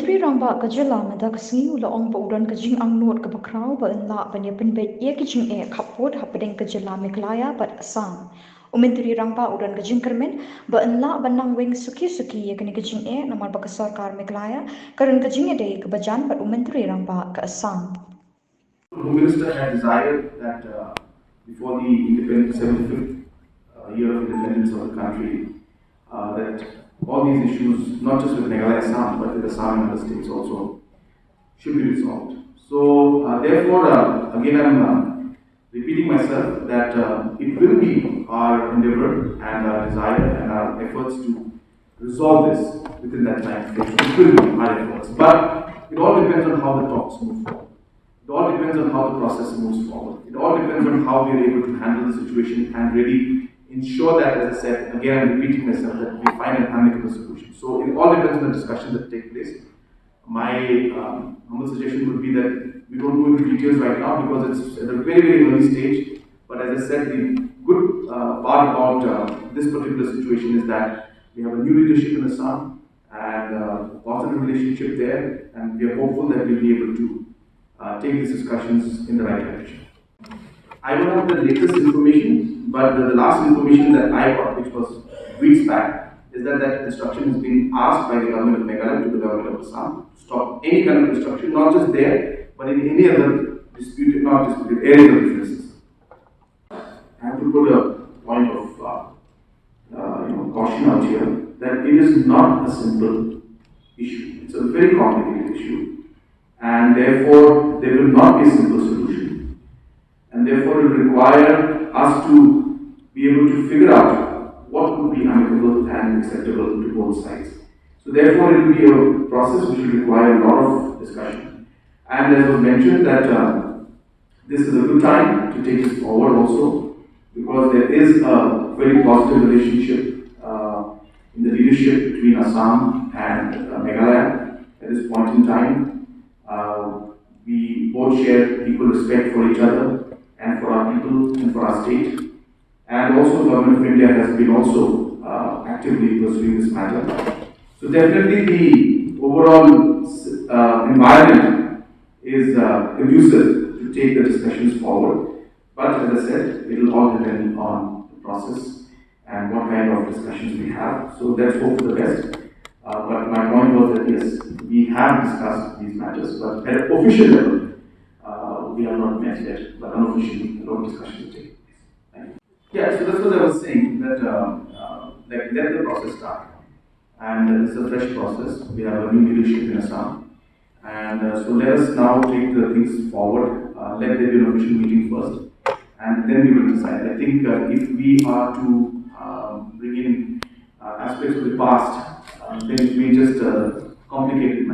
Menteri Rangba Kajala Mada Kasni Ula Ong Paudan Kajing Ang Note Kabakrao Ba Enla Banya Pynbeit Ye Kijing Kapod Hapdeng Kajala Meghalaya Ba Assam. Menteri Rangba Udan Kajing Kermen Ba Enla Banang Wing Suki Ye Kani Kajing Namar Ba Sarkar Meghalaya Karan Kajing Day Kabajan Ba Menteri Rangba Ka Assam. The Home Minister had desired that before the independence, 75th year of independence of the country, that all these issues, not just with Meghalaya Assam, but with Assam and other states also, should be resolved. So, therefore, again I'm repeating myself that it will be our endeavour and our desire and our efforts to resolve this within that time frame. It will be our efforts, but it all depends on how the talks move forward. It all depends on how the process moves forward. It all depends on how we are able to handle the situation and really ensure that, as I said, again I'm repeating myself, that we find an amicable solution. So it all depends on the discussions that take place. My humble suggestion would be that we don't go into details right now because it's at a very, very early stage. But as I said, the good part about this particular situation is that we have a new leadership in Assam and a positive relationship there, and we are hopeful that we'll be able to take these discussions in the right direction. I don't have the latest information, but the last information that I got, which was weeks back, is that instruction has been asked by the government of Meghalaya to the government of Assam to stop any kind of construction, not just there, but in any other disputed, not disputed areas of differences. I have to put a point of caution out here that it is not a simple issue. It's a very complicated issue, and therefore there will not be a simple solution, and therefore it will require us to be able to figure out what would be amicable and acceptable to both sides. So therefore it will be a process which will require a lot of discussion, and as was mentioned that this is a good time to take this forward also, because there is a very positive relationship in the leadership between Assam and Meghalaya at this point in time. We both share equal respect for each other and for our people and for our state. And also the Government of India has been also actively pursuing this matter. So definitely the overall environment is conducive to take the discussions forward. But as I said, it will all depend on the process and what kind of discussions we have. So let's hope for the best. But my point was that yes, we have discussed these matters, but at an official level, we have not met yet, but unofficially, a lot of discussions take place. Thank you. Yeah, so that's what I was saying, that let the process start. And it's a fresh process. We have a new leadership in Assam. And so let us now take the things forward. Let there be an official meeting first, and then we will decide. I think if we are to bring in aspects of the past, then it may just complicate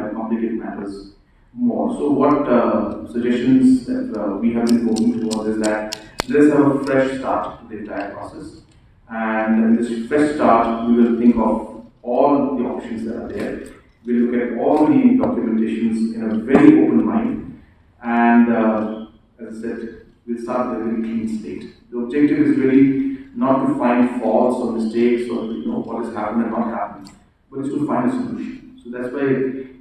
matters more. So what suggestions that we have been working towards is that let's have a fresh start to the entire process. And in this fresh start, we will think of all the options that are there. We'll look at all the documentations in a very open mind. And as I said, we'll start with a very clean slate. The objective is really not to find faults or mistakes or what has happened and not happened, but it's to find a solution. So that's why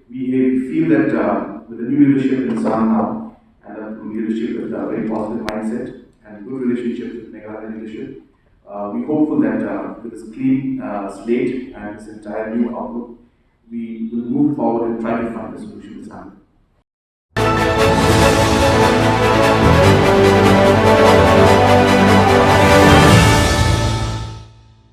we feel that with the new leadership in Assam now, and a leadership with a very positive mindset and good relationship with Meghalaya leadership, we're hopeful that with this clean slate and this entire new outlook, we will move forward and try to find a solution.